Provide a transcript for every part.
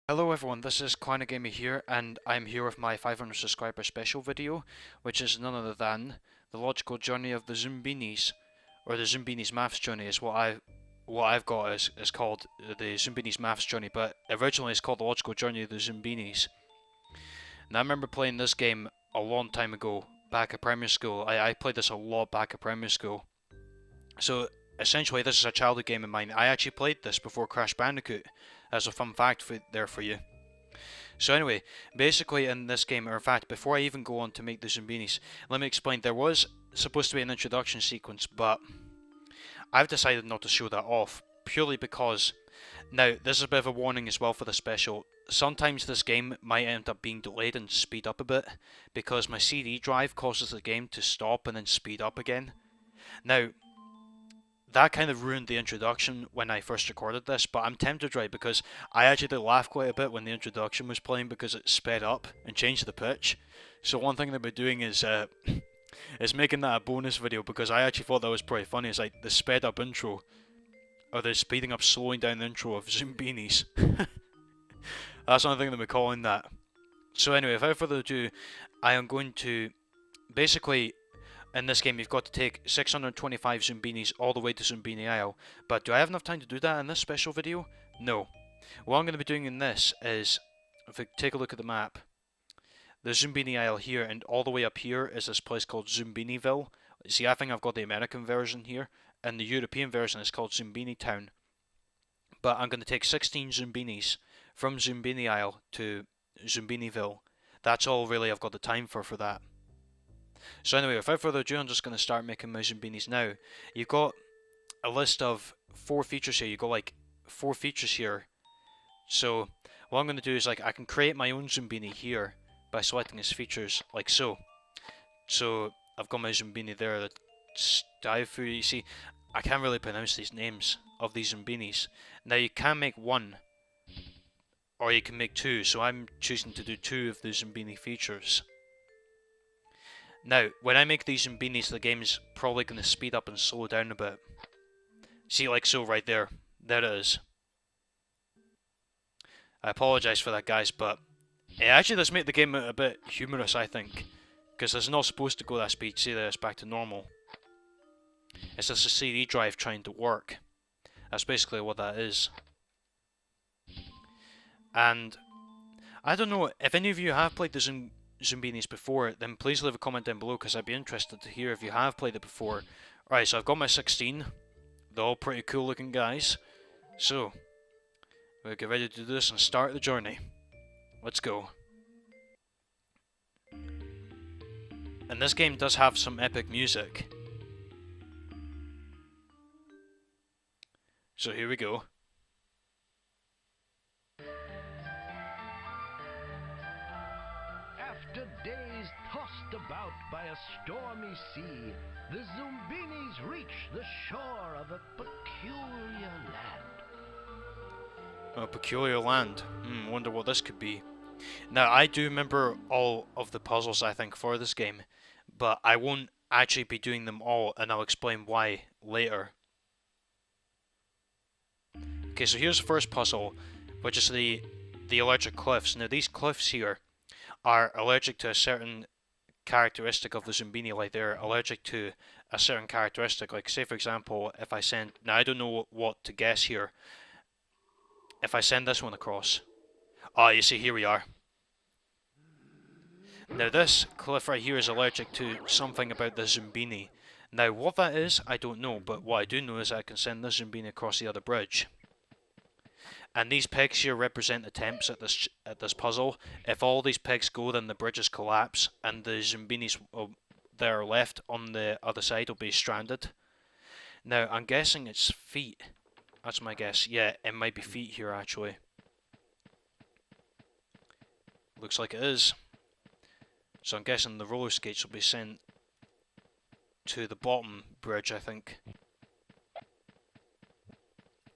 Hello everyone, this is Clarinetgamer here, and I'm here with my 500 subscriber special video, which is none other than the logical journey of the Zoombinis, or the Zoombinis maths journey is what I've got is called the Zoombinis maths journey, but originally it's called the logical journey of the Zoombinis. Now I remember playing this game a long time ago, back at primary school. I played this a lot back at primary school. So essentially this is a childhood game of mine. I actually played this before Crash Bandicoot, as a fun fact there for you. So anyway, basically in this game, or in fact before I even go on to make the Zoombinis, let me explain. There was supposed to be an introduction sequence, but I've decided not to show that off, purely because, now this is a bit of a warning as well for the special, sometimes this game might end up being delayed and speed up a bit, because my CD drive causes the game to stop and then speed up again. Now, that kind of ruined the introduction when I first recorded this, but I'm tempted, right, because I actually did laugh quite a bit when the introduction was playing because it sped up and changed the pitch. So one thing that we're doing is making that a bonus video, because I actually thought that was pretty funny. It's like the sped up intro, or the speeding up, slowing down intro of Zoombinis. That's one thing that we're calling that. So anyway, without further ado, I am going to basically, in this game, you've got to take 625 Zoombinis all the way to Zoombini Isle. But do I have enough time to do that in this special video? No. What I'm going to be doing in this is, if we take a look at the map, the Zoombini Isle here, and all the way up here is this place called Zoombiniville. See, I think I've got the American version here, and the European version is called Zoombini Town. But I'm going to take 16 Zoombinis from Zoombini Isle to Zoombiniville. That's all really I've got the time for that. So anyway, without further ado, I'm just going to start making my Zoombinis now. You've got a list of 4 features here. You've got like 4 features here. So what I'm going to do is, like, I can create my own Zoombini here by selecting its features, like so. So I've got my Zoombini there that dive through. You see, I can't really pronounce these names of these Zoombinis. Now you can make 1, or you can make 2. So I'm choosing to do 2 of the Zoombini features. Now, when I make these Zoombinis, the game's probably going to speed up and slow down a bit. See, like so, right there. There it is. I apologise for that, guys, but it actually does make the game a bit humorous, I think. Because it's not supposed to go that speed. See there, it's back to normal. It's just a CD drive trying to work. That's basically what that is. And I don't know, if any of you have played the Zoombinis before, then please leave a comment down below, because I'd be interested to hear if you have played it before. Right, so I've got my 16. They're all pretty cool looking guys. So, we'll get ready to do this and start the journey. Let's go. And this game does have some epic music. So here we go. After days tossed about by a stormy sea, the Zoombinis reach the shore of a peculiar land. A peculiar land. Wonder what this could be. Now, I do remember all of the puzzles, I think, for this game, but I won't actually be doing them all, and I'll explain why later. Okay, so here's the first puzzle, which is the electric cliffs. Now, these cliffs here are allergic to a certain characteristic of the Zoombini, like they're allergic to a certain characteristic. Like, say for example, if I send, now I don't know what to guess here, if I send this one across, you see, here we are. Now this cliff right here is allergic to something about the Zoombini. Now what that is, I don't know, but what I do know is I can send this Zoombini across the other bridge. And these pegs here represent attempts at this puzzle. If all these pegs go, then the bridges collapse, and the Zoombinis that are left on the other side will be stranded. Now, I'm guessing it's feet. That's my guess. Yeah, it might be feet here, actually. Looks like it is. So I'm guessing the roller skates will be sent to the bottom bridge, I think.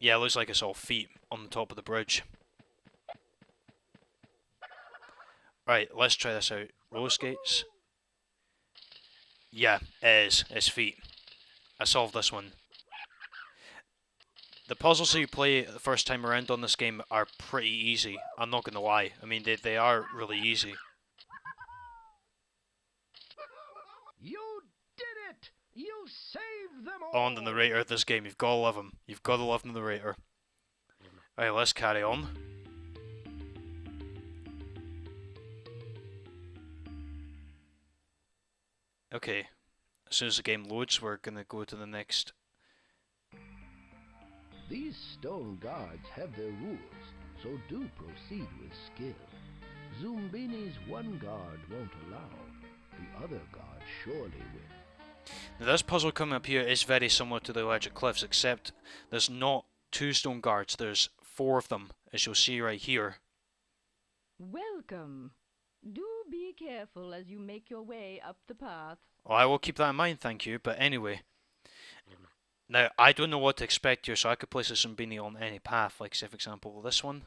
Yeah, it looks like it's all feet on the top of the bridge. Right, let's try this out. Roller skates. Yeah, it is. It's feet. I solved this one. the puzzles that you play the first time around on this game are pretty easy. I'm not gonna lie. I mean, they are really easy. You did it! You saved them all! Oh, and the narrator of this game, you've got to love him. You've got to love the narrator. Alright, let's carry on. Okay, as soon as the game loads, we're gonna go to the next. These stone guards have their rules, so do proceed with skill. Zoombinis one guard won't allow, the other guard surely will. Now, this puzzle coming up here is very similar to the Electric Cliffs, except there's not 2 stone guards, there's 4 of them, as you'll see right here. Welcome. Do be careful as you make your way up the path. Oh, I will keep that in mind, thank you, but anyway. Now, I don't know what to expect here, so I could place a Zombini on any path, like say for example this one.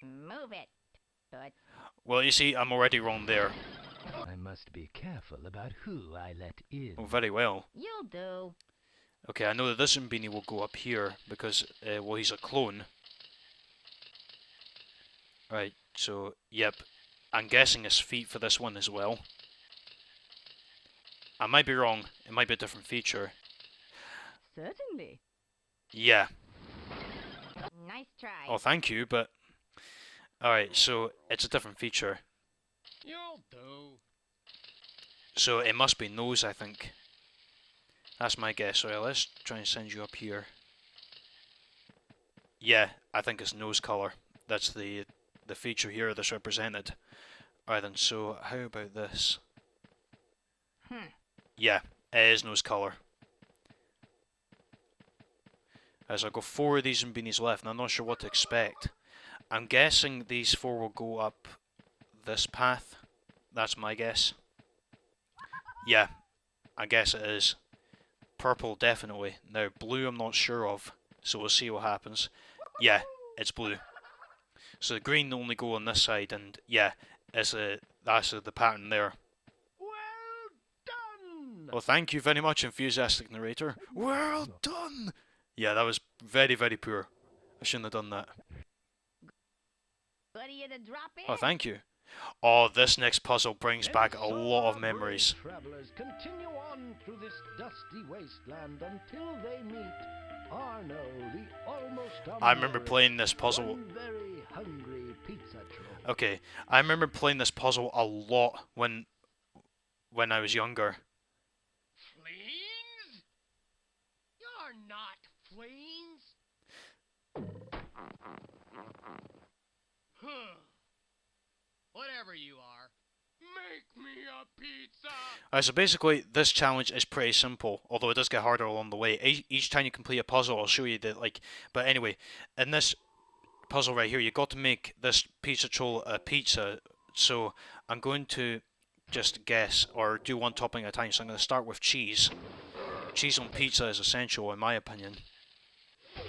Move it. Good. Well, you see, I'm already wrong there. I must be careful about who I let in. Oh, very well. You'll do. Okay, I know that this Zombini will go up here, because, well, he's a clone. Right, so, yep. I'm guessing his feet for this one as well. I might be wrong. It might be a different feature. Certainly. Yeah. Nice try. Oh, thank you, but... Alright, so it's a different feature. You'll do. So it must be nose, I think. That's my guess. Alright, let's try and send you up here. Yeah, I think it's nose colour. That's the feature here that's represented. Alright then, so how about this? Yeah, it is nose colour. As I've got 4 of these Zoombinis left, and I'm not sure what to expect. I'm guessing these 4 will go up this path. That's my guess. Yeah, I guess it is. Purple, definitely. Now, blue I'm not sure of, so we'll see what happens. Yeah, it's blue. So the green only go on this side, and yeah, that's the pattern there. Well done! Well, thank you very much, enthusiastic narrator. Well done! Yeah, that was very, very poor. I shouldn't have done that. Good of you to drop in. Oh, thank you. Oh, this next puzzle brings back a lot of memories. Travelers continue on through this dusty wasteland until they meet Arno, the almost I remember playing this puzzle. one very hungry pizza troll. Okay, I remember playing this puzzle a lot when I was younger. Fleens? You're not fleens. Huh. Whatever you are, make me a pizza. Alright, so basically this challenge is pretty simple, although it does get harder along the way. Each time you complete a puzzle, I'll show you that, like, but anyway, in this puzzle right here, you got to make this pizza troll a pizza. So I'm going to just guess or do one topping at a time. So I'm going to start with cheese. Cheese on pizza is essential, in my opinion. More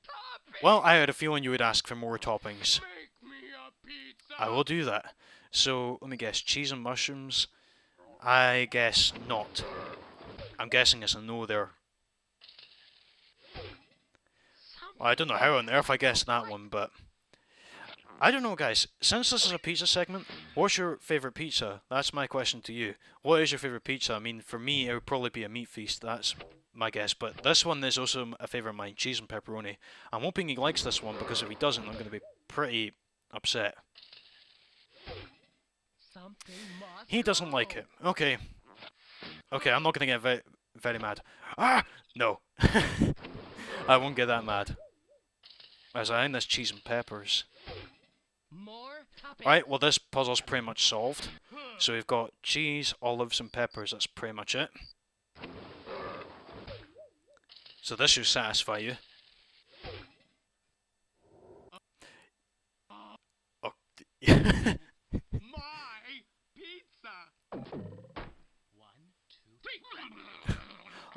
toppings. Well, I had a feeling you would ask for more toppings. Make me a pizza. I will do that. So let me guess, cheese and mushrooms. I guess not. I'm guessing it's a no there. Well, I don't know how on earth I guessed that one, but I don't know, guys. Since this is a pizza segment, what's your favourite pizza? That's my question to you. What is your favourite pizza? I mean, for me, it would probably be a meat feast. That's my guess. But this one is also a favourite of mine, cheese and pepperoni. I'm hoping he likes this one, because if he doesn't, I'm going to be pretty upset. Something must He doesn't go. like it. Okay. Okay, I'm not going to get very, very mad. Ah! No. I won't get that mad. As I own this cheese and peppers. More toppings. Right, well this puzzle's pretty much solved. So we've got cheese, olives and peppers, that's pretty much it. So this should satisfy you. Oh, My pizza. 1, 2, 3.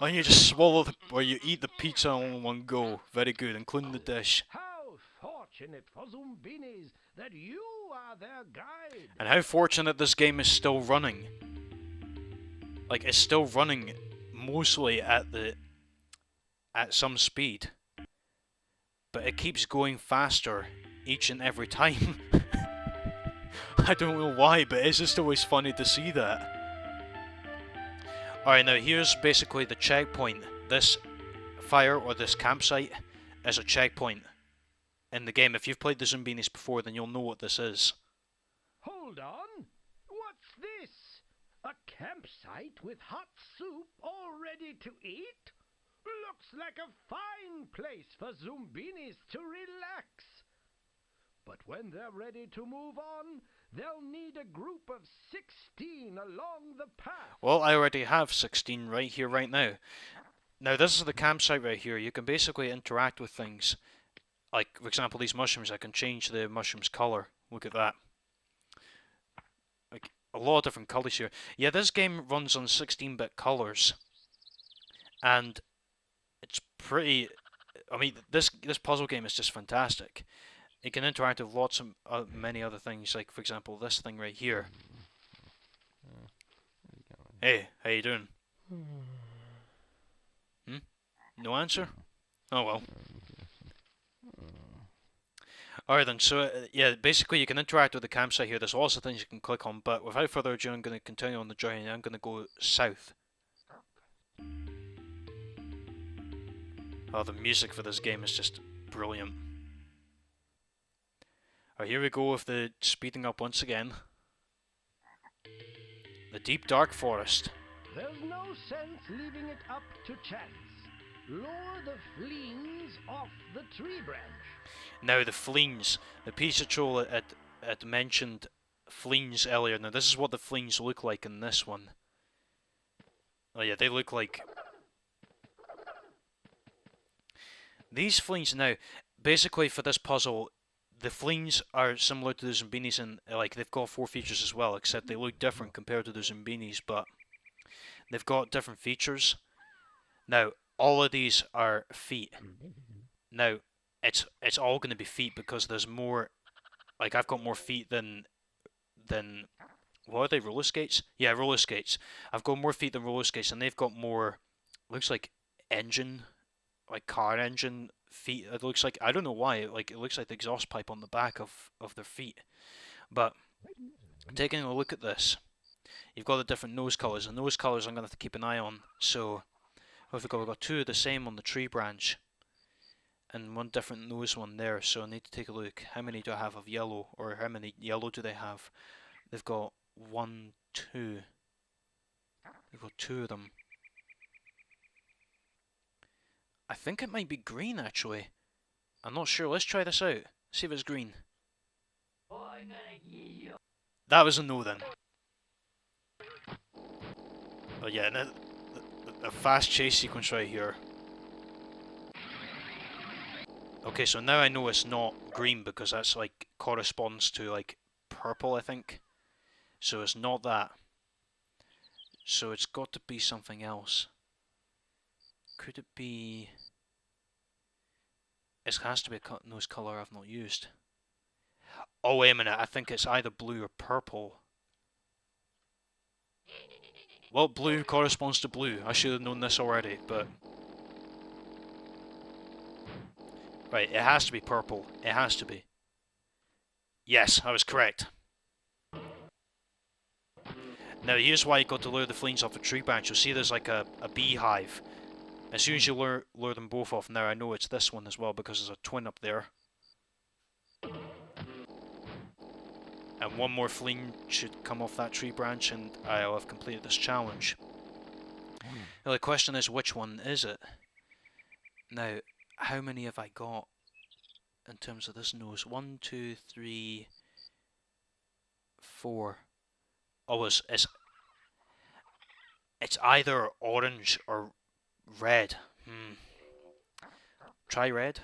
oh, you just swallow the, or you eat the pizza all in one go. Very good, including the dish. How fortunate for Zoombinis that you are their guide. And how fortunate this game is still running. Like, it's still running mostly at the at some speed, but it keeps going faster each and every time. I don't know why, but it's just always funny to see that. Alright, now here's basically the checkpoint. This fire or this campsite is a checkpoint in the game. If you've played the Zoombinis before, then you'll know what this is. Hold on. What's this? A campsite with hot soup all ready to eat? Looks like a fine place for Zoombinis to relax. But when they're ready to move on, they'll need a group of 16 along the path. Well, I already have 16 right here, right now. Now, this is the campsite right here. You can basically interact with things. Like, for example, these mushrooms. I can change the mushroom's colour. Look at that. Like, a lot of different colours here. Yeah, this game runs on 16-bit colours. And it's pretty... I mean, this puzzle game is just fantastic. You can interact with lots of many other things, like, for example, this thing right here. Hey, how you doing? No answer? Oh well. Alright then, so yeah, basically you can interact with the campsite here. There's lots of things you can click on, but without further ado, I'm going to continue on the journey. I'm going to go south. Oh, the music for this game is just brilliant. Alright, here we go with the speeding up once again. The deep dark forest. There's no sense leaving it up to chance. Lure the fleens off the tree branch. Now the fleens. The pizza troll had mentioned fleens earlier. Now this is what the fleens look like in this one. Oh yeah, they look like... These fleens now, basically for this puzzle, the fleens are similar to the Zoombinis and like they've got 4 features as well, except they look different compared to the Zoombinis, but they've got different features. Now, all of these are feet. Now, it's all going to be feet because there's more, like I've got more feet than what are they, roller skates? Yeah, roller skates. I've got more feet than roller skates and they've got more, looks like engine, like car engine feet. It looks like, I don't know why, like it looks like the exhaust pipe on the back of their feet. But taking a look at this, you've got the different nose colours. The nose colours I'm going to have to keep an eye on. So we've got 2 of the same on the tree branch and 1 different nose one there. So I need to take a look. How many do I have of yellow, or how many yellow do they have? They've got 1, 2. They've got 2 of them. I think it might be green actually. I'm not sure. Let's try this out. See if it's green. That was a no then. Oh yeah, and a fast chase sequence right here. Okay, so now I know it's not green because that's like corresponds to like purple, I think. So it's not that. So it's got to be something else. Could it be... It has to be a nose colour I've not used. Oh wait a minute, I think it's either blue or purple. Well, blue corresponds to blue. I should have known this already, but... Right, it has to be purple. It has to be. Yes, I was correct. Now here's why you got to lure the fleens off a tree branch. You'll see there's like a beehive. As soon as you lure them both off, now I know it's this one as well because there's a twin up there. And 1 more fleen should come off that tree branch and I'll have completed this challenge. Now the question is, which one is it? Now, how many have I got in terms of this nose? 1, 2, 3, 4. Oh, it's either orange or red. Try red.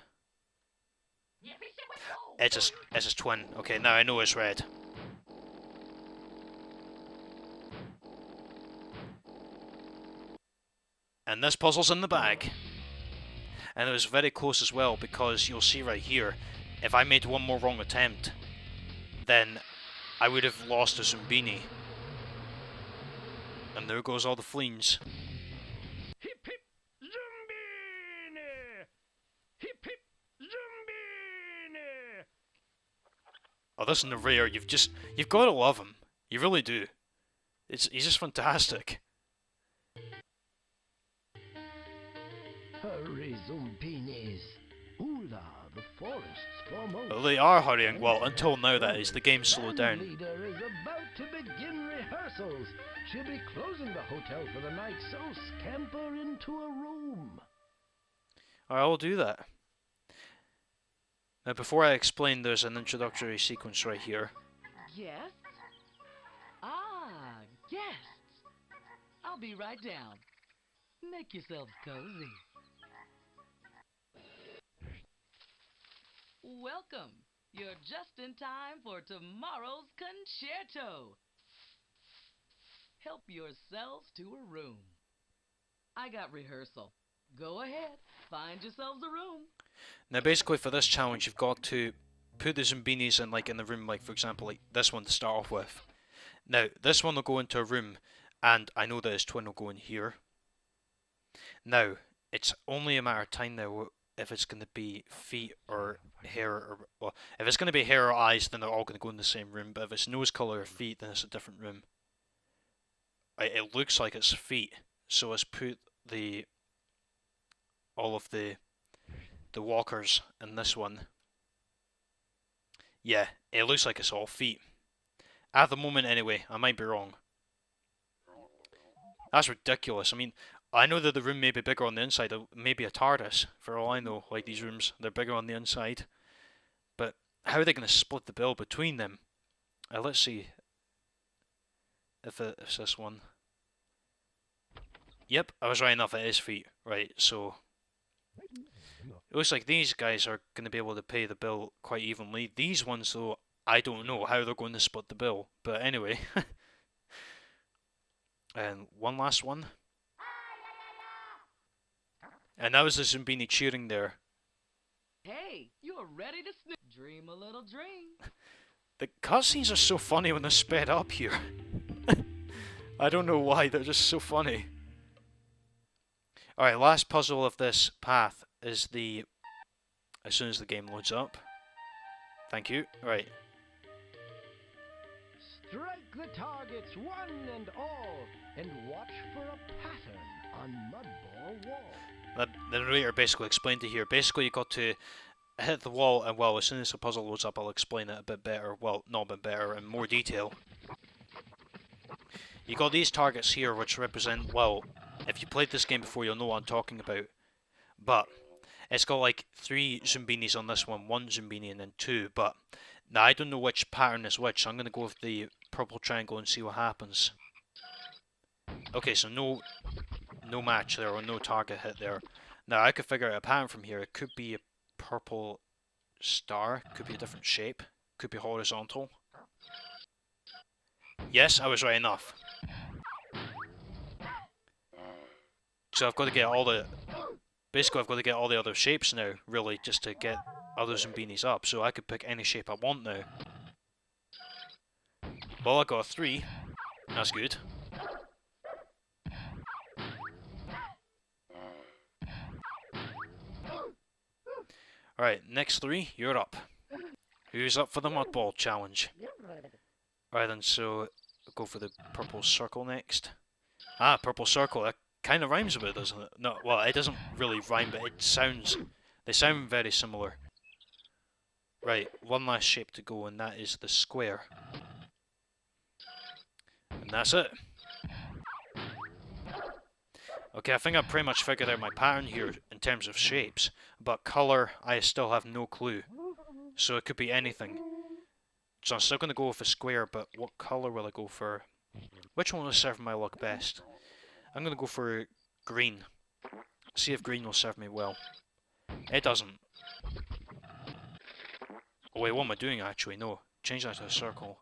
It's a twin. Okay, now I know it's red. And this puzzle's in the bag. And it was very close as well because you'll see right here, if I made 1 more wrong attempt, then I would have lost a Zoombini. And there goes all the fleens. Hip hip Zoombinis! Oh, this narrator, you've got to love him. You really do. He's just fantastic. Hurry, Zoombinis. Ula, the forest's foremost. Well, they are hurrying. Well, until now, that is. The game slowed down. The leader is about to begin rehearsals. She'll be closing the hotel for the night, so scamper into a room. Alright, I'll do that. Now, before I explain, there's an introductory sequence right here. Guests? Ah, guests. I'll be right down. Make yourselves cozy. Welcome. You're just in time for tomorrow's concerto. Help yourselves to a room. I got rehearsal. Go ahead, find yourselves a room. Now, basically, for this challenge, you've got to put the Zoombinis in the room, like, for example, like this one to start off with. Now, this one will go into a room, and I know that his twin will go in here. Now, it's only a matter of time now if it's going to be feet or hair, or, well, if it's going to be hair or eyes, then they're all going to go in the same room, but if it's nose colour or feet, then it's a different room. It looks like it's feet, so let's put all of the walkers in this one. Yeah, it looks like it's all feet. At the moment anyway, I might be wrong. That's ridiculous. I mean, I know that the room may be bigger on the inside, maybe a TARDIS, for all I know, like these rooms, they're bigger on the inside. But how are they going to split the bill between them? Let's see if it's this one. Yep, I was right enough, it is feet. Right, so it looks like these guys are going to be able to pay the bill quite evenly. These ones, though, I don't know how they're going to split the bill. But anyway. And one last one. And that was the Zoombini cheering there. Hey, you're ready to dream a little dream. The cutscenes are so funny when they're sped up here. I don't know why, they're just so funny. Alright, last puzzle of this path is as soon as the game loads up. Thank you. Right. Strike the targets, one and all, and watch for a pattern on mudball wall. The narrator basically explained it here. Basically, you got to hit the wall, and well, as soon as the puzzle loads up, I'll explain it a bit better. Well, not a bit better, in more detail. You got these targets here, which represent, well, if you played this game before, you'll know what I'm talking about. But it's got like 3 Zoombinis on this one, 1 Zoombini and then 2. But now I don't know which pattern is which, so I'm going to go with the purple triangle and see what happens. Okay, so no match there, or no target hit there. Now I could figure out a pattern from here. It could be a purple star, could be a different shape, could be horizontal. Yes, I was right enough. So I've got to get all the... Basically, I've got to get all the other shapes now, really, just to get other Zoombinis up. So I could pick any shape I want now. Well, I got a 3. That's good. Alright, next 3, you're up. Who's up for the Mudball Challenge? Alright then, so I'll go for the purple circle next. Ah, purple circle, that kind of rhymes a bit, doesn't it? No, well, it doesn't really rhyme, but they sound very similar. Right, one last shape to go, and that is the square. And that's it. Okay, I think I've pretty much figured out my pattern here in terms of shapes, but colour, I still have no clue. So it could be anything. So I'm still going to go with a square, but what colour will I go for? Which one will serve my luck best? I'm going to go for green. See if green will serve me well. It doesn't. Oh wait, what am I doing actually? No, change that to a circle.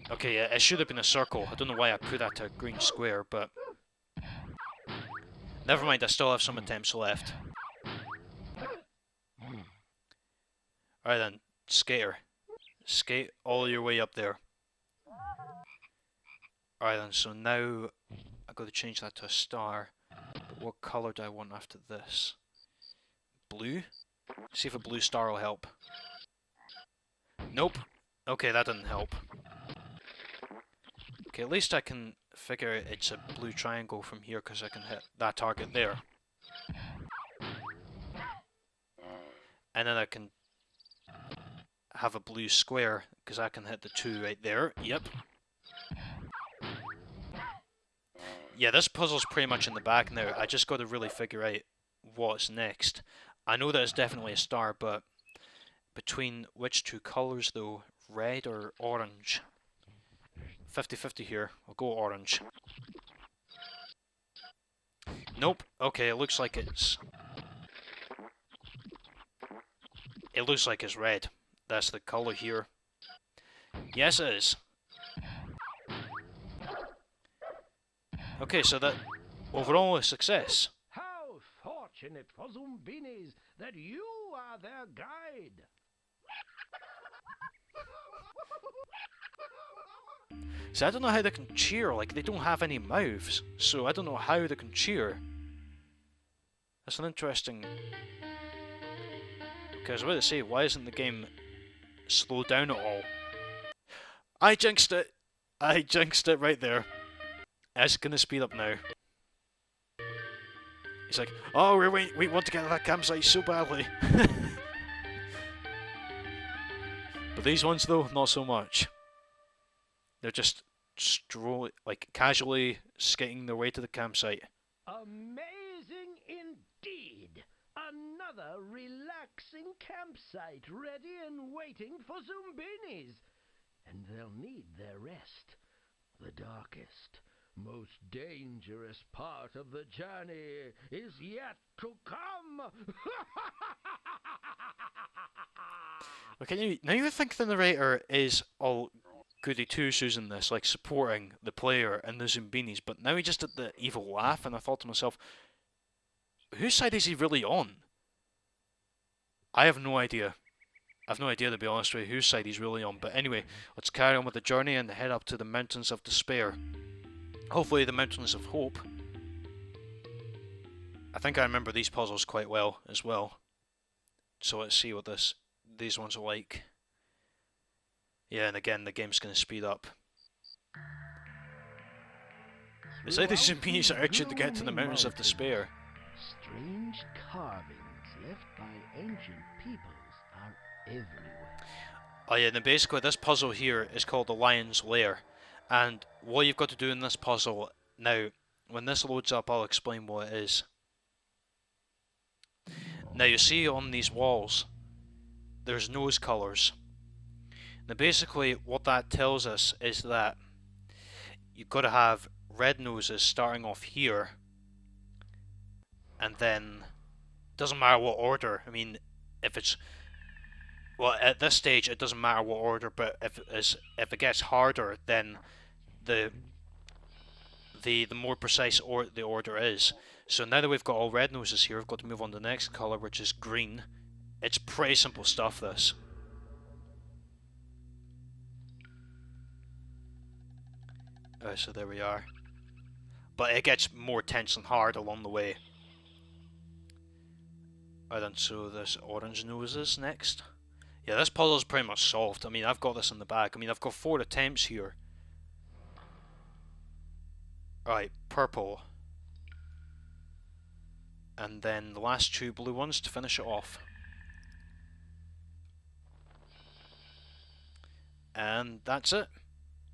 Okay, yeah, it should have been a circle. I don't know why I put that to a green square, but... Never mind, I still have some attempts left. Alright then, skater. Skate all your way up there. Alright then, so now I've got to change that to a star. But what colour do I want after this? Blue? See if a blue star will help. Nope. Okay, that didn't help. Okay, at least I can figure it's a blue triangle from here because I can hit that target there. And then I can have a blue square because I can hit the 2 right there. Yep. Yeah, this puzzle's pretty much in the back now. I just got to really figure out what's next. I know that it's definitely a star, but between which two colours though? Red or orange? 50-50 here. I'll go orange. Nope. Okay, it looks like it's... It looks like it's red. That's the colour here. Yes, it is. Okay, so that... Overall, a success. How fortunate for Zoombinis that you are their guide. See, I don't know how they can cheer, like, they don't have any mouths, so I don't know how they can cheer. That's an interesting... Okay, I was about to say, why isn't the game slowed down at all? I jinxed it! I jinxed it right there. It's gonna speed up now. He's like, oh, we want to get to that campsite so badly. But these ones, though, not so much. They're just like casually skating their way to the campsite. Amazing indeed. Another relaxing campsite ready and waiting for Zoombinis. And they'll need their rest. The darkest, most dangerous part of the journey is yet to come. Okay, now you think the narrator is all goody two-shoes in this, like supporting the player and the Zoombinis, but now he just did the evil laugh, and I thought to myself, whose side is he really on? I have no idea. I've no idea, to be honest with you, whose side he's really on. But anyway, let's carry on with the journey and head up to the Mountains of Despair. Hopefully the Mountains of Hope. I think I remember these puzzles quite well as well. So let's see what these ones are like. Yeah, and again, the game's going to speed up. It's like the Zoombinis are itching to get to the Mountains of Despair. Strange carvings left by ancient peoples are everywhere. Oh yeah, and then basically this puzzle here is called the Lions Lair. And what you've got to do in this puzzle, now, when this loads up, I'll explain what it is. Now you see on these walls, there's nose colours. Now basically what that tells us is that you've got to have red noses starting off here, and then doesn't matter what order. I mean, if it's, well, at this stage it doesn't matter what order, but if it gets harder, then the more precise the order is. So now that we've got all red noses here, we've got to move on to the next colour, which is green. It's pretty simple stuff, this. So there we are. But it gets more tense and hard along the way. Alright then, so there's orange noses next. Yeah, this puzzle's pretty much solved. I mean, I've got this in the bag. I mean, I've got 4 attempts here. Alright, purple. And then the last 2 blue ones to finish it off. And that's it.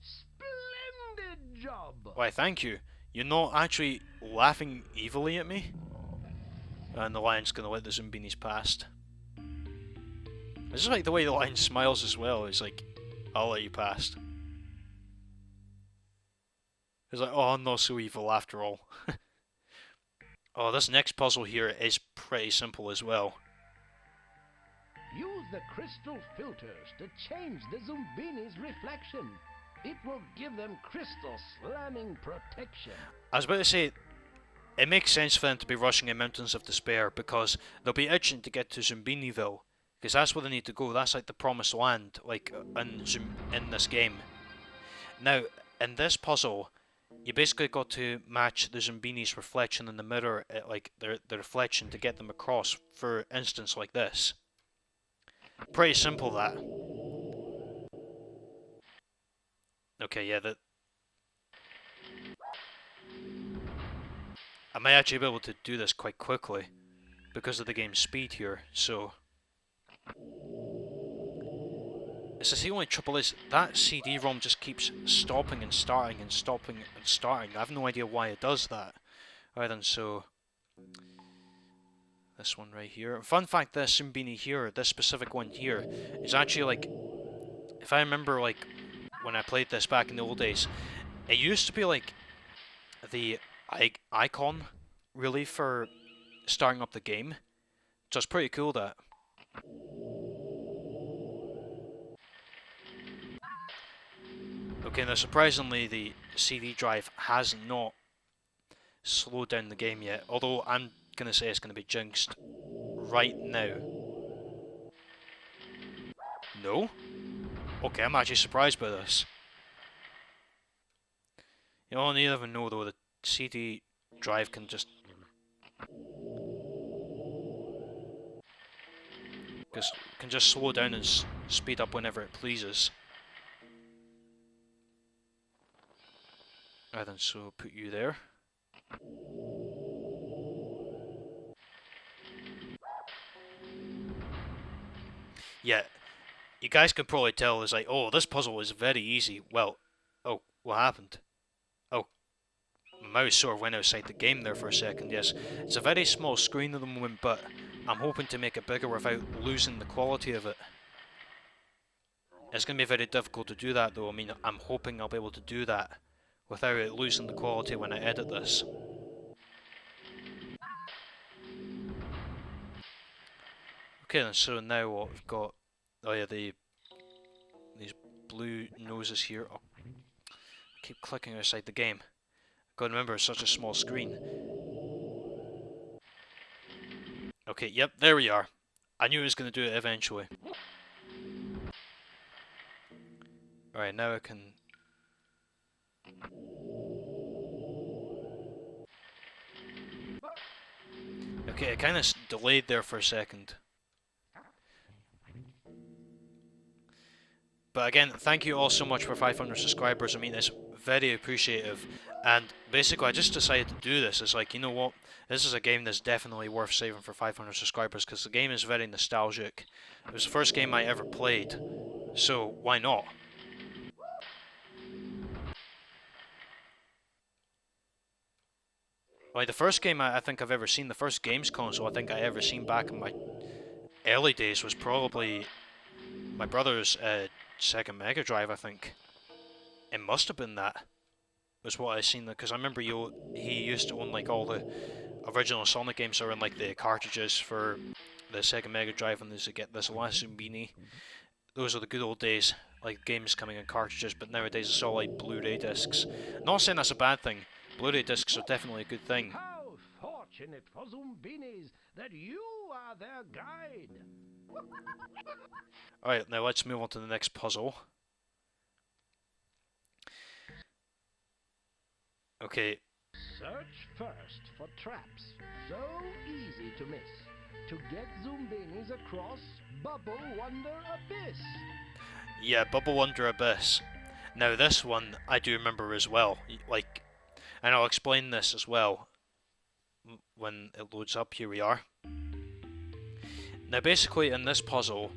Splendid job! Why, thank you. You're not actually laughing evilly at me? And the lion's gonna let the Zoombinis past. I just like the way the lion smiles as well. It's like, I'll let you past. It's like, oh, I'm not so evil after all. Oh, this next puzzle here is pretty simple as well. Use the crystal filters to change the Zoombinis' reflection. It will give them crystal slamming protection. I was about to say, it makes sense for them to be rushing in Mountains of Despair because they'll be itching to get to Zoombiniville. Because that's where they need to go. That's like the promised land, like in this game. Now, in this puzzle, you basically got to match the Zoombinis' reflection in the mirror, like the reflection, to get them across for instance like this. Pretty simple that. Okay, yeah, that I might actually be able to do this quite quickly because of the game's speed here, so it's the only trouble is that CD-ROM just keeps stopping and starting and stopping and starting. I have no idea why it does that. Alright then, so this one right here. Fun fact, this Zoombini here, this specific one here, is actually like, if I remember like when I played this back in the old days, it used to be like the icon really for starting up the game. So it's pretty cool that. Okay, now surprisingly the CD drive has not slowed down the game yet, although I'm gonna say it's gonna be jinxed right now. No? Okay, I'm actually surprised by this. You know, you never know though, the CD drive can just slow down and speed up whenever it pleases. Right then, so put you there. Yeah, you guys can probably tell it's like, oh, this puzzle is very easy. Well, oh, what happened? Oh, my mouse sort of went outside the game there for a second, yes. It's a very small screen at the moment, but I'm hoping to make it bigger without losing the quality of it. It's going to be very difficult to do that though. I mean, I'm hoping I'll be able to do that without it losing the quality when I edit this. Okay then, so now what we've got, oh yeah, these blue noses here. Oh, I keep clicking outside the game. Gotta remember, it's such a small screen. Okay, yep, there we are. I knew it was going to do it eventually. Alright, now I can... Okay, it kind of delayed there for a second. But again, thank you all so much for 500 subscribers. I mean, it's very appreciative. And basically, I just decided to do this. It's like, you know what? This is a game that's definitely worth saving for 500 subscribers because the game is very nostalgic. It was the first game I ever played, so why not? Like, the first game I think I've ever seen, the first games console I think I ever seen back in my early days was probably my brother's Sega Mega Drive, I think. It must have been that. Was what I seen, because I remember he used to own like all the original Sonic games that were in like the cartridges for the Sega Mega Drive, and there's this last Zombini. Those are the good old days, like games coming in cartridges, but nowadays it's all like Blu-ray discs. Not saying that's a bad thing. Blu-ray discs are definitely a good thing. How fortunate for Zoombinis that you are their guide. Alright, now let's move on to the next puzzle. Okay. Search first for traps. So easy to miss. To get Zoombinis across Bubble Wonder Abyss. Yeah, Bubble Wonder Abyss. Now this one I do remember as well. Like, and I'll explain this as well when it loads up. Here we are. Now basically in this puzzle,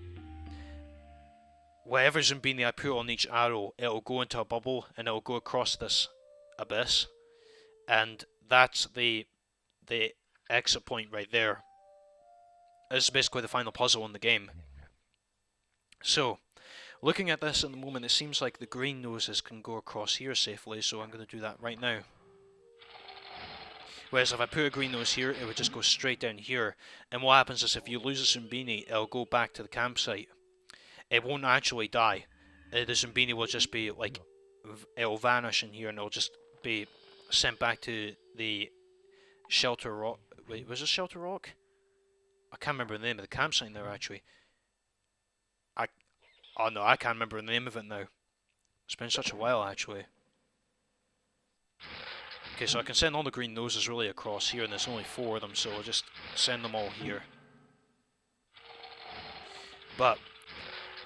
whatever Zoombini I put on each arrow, it'll go into a bubble and it'll go across this abyss. And that's the exit point right there. This is basically the final puzzle in the game. So, looking at this at the moment, it seems like the green noses can go across here safely, so I'm going to do that right now. Whereas if I put a green nose here, it would just go straight down here. And what happens is if you lose a Zoombini, it'll go back to the campsite. It won't actually die. The Zoombini will just be like, it'll vanish in here and it'll just be sent back to the Shelter Rock. Wait, was it Shelter Rock? I can't remember the name of the campsite there actually. Oh no, I can't remember the name of it now. It's been such a while actually. Okay, so I can send all the green noses really across here, and there's only 4 of them, so I'll just send them all here. But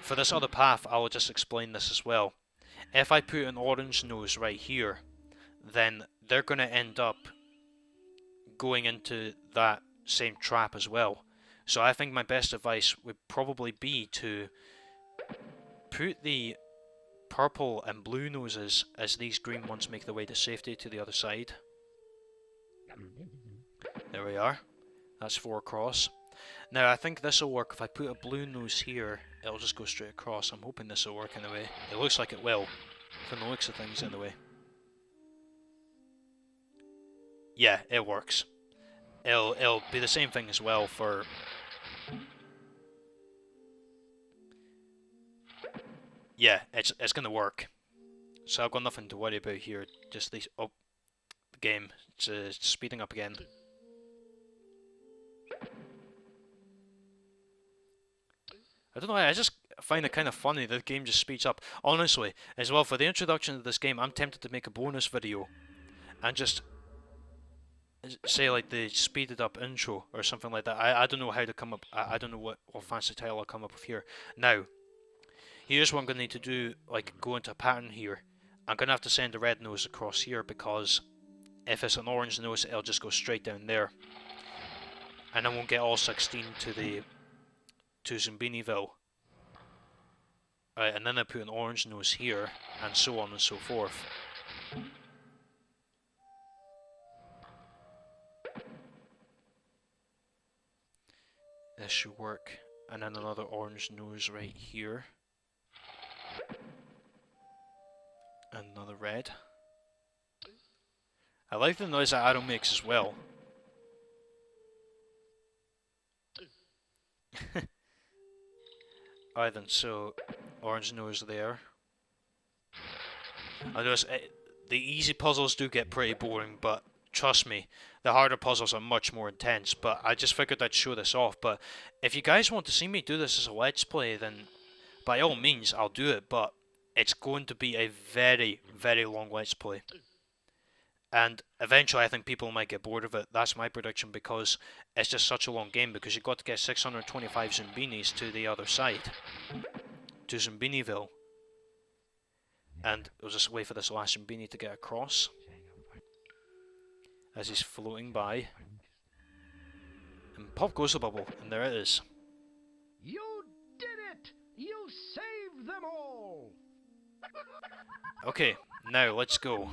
for this other path, I will just explain this as well. If I put an orange nose right here, then they're going to end up going into that same trap as well. So I think my best advice would probably be to put the purple and blue noses as these green ones make their way to safety to the other side. There we are. That's 4 across. Now I think this will work. If I put a blue nose here, it'll just go straight across. I'm hoping this will work anyway. It looks like it will, from the looks of things anyway. Yeah, it works. It'll be the same thing as well for... Yeah, it's gonna work. So I've got nothing to worry about here. Just these... Oh, the game. It's speeding up again. I don't know, I just find it kind of funny that the game just speeds up. Honestly, as well, for the introduction to this game, I'm tempted to make a bonus video and just say like the speeded up intro or something like that. I don't know how to come up, I don't know what fancy title I'll come up with here. Now, here's what I'm going to need to do, like go into a pattern here. I'm going to have to send a red nose across here because if it's an orange nose, it'll just go straight down there. And I won't get all 16 to Zombiniville. And then I put an orange nose here, and so on and so forth. This should work. And then another orange nose right here. And another red. I like the noise that Arrow makes as well. Alright then, so orange nose there. I notice the easy puzzles do get pretty boring, but trust me, the harder puzzles are much more intense. But I just figured I'd show this off. But if you guys want to see me do this as a let's play, then by all means I'll do it. But it's going to be a very, very long let's play. And eventually I think people might get bored of it. That's my prediction, because it's just such a long game, because you've got to get 625 Zoombinis to the other side. To Zombiniville. And we'll just wait for this last Zoombini to get across. As he's floating by. And pop goes the bubble, and there it is. You did it! You saved them all! Okay, now let's go.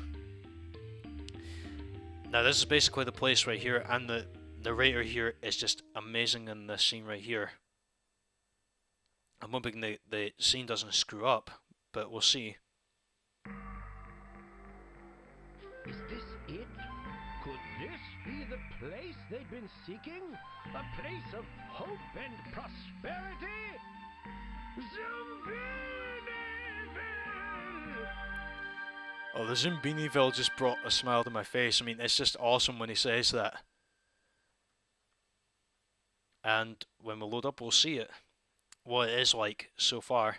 Now this is basically the place right here, and the narrator here is just amazing in this scene right here. I'm hoping the scene doesn't screw up, but we'll see. Is this it? Could this be the place they'd been seeking? A place of hope and prosperity? Zombiniville! Oh, the Zombiniville just brought a smile to my face. I mean, it's just awesome when he says that. And when we load up, we'll see it. What it is like so far.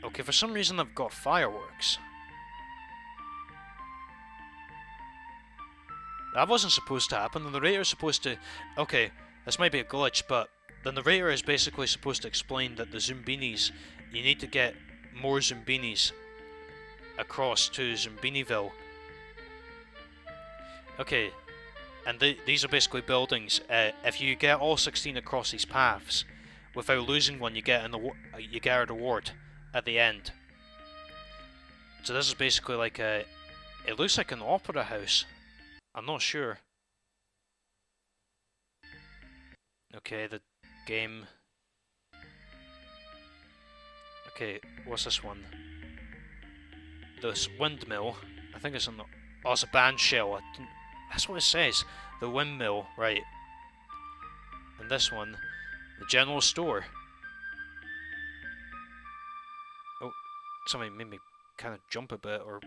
Okay, for some reason I've got fireworks. That wasn't supposed to happen. The narrator's supposed to... Okay, this might be a glitch, but the narrator is basically supposed to explain that the Zoombinis... You need to get more Zoombinis across to Zombiniville. Okay, and these are basically buildings. If you get all 16 across these paths without losing one, you get a reward at the end. So this is basically like a... It looks like an opera house. I'm not sure. Okay, the game... Okay, what's this one? This windmill. I think it's on... Oh, it's a band shell. That's what it says. The windmill, right. And this one, the general store. Oh, somebody made me kind of jump a bit or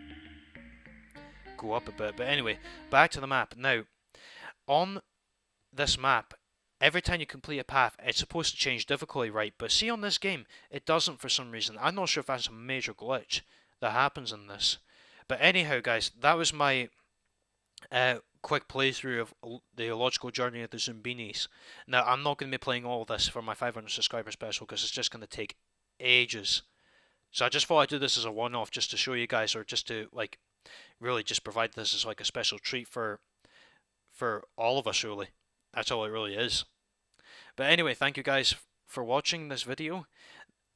go up a bit. But anyway, back to the map. Now, on this map, every time you complete a path, it's supposed to change difficulty, right? But see, on this game, it doesn't for some reason. I'm not sure if that's a major glitch. that happens in this. But anyhow, guys, that was my quick playthrough of the illogical journey of the Zoombinis. Now, I'm not going to be playing all of this for my 500 subscriber special because it's just going to take ages. So I just thought I'd do this as a one-off just to show you guys, or just to like really just provide this as like a special treat for all of us, really. That's all it really is. But anyway, thank you guys for watching this video.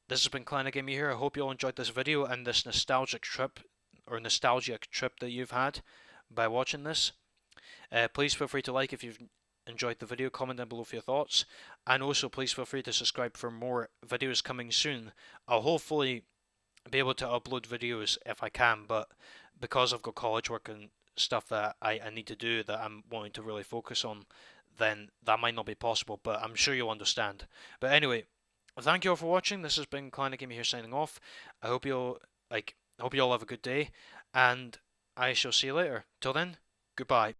This has been Clarinetgamer here. I hope you all enjoyed this video and this nostalgic trip that you've had by watching this. Please feel free to like if you've enjoyed the video, comment down below for your thoughts, and also please feel free to subscribe for more videos coming soon. I'll hopefully be able to upload videos if I can, but because I've got college work and stuff that I need to do that I'm wanting to really focus on, then that might not be possible, but I'm sure you'll understand. But anyway, thank you all for watching. This has been Clarinetgamer here signing off. I hope you all have a good day, and I shall see you later. Till then, goodbye.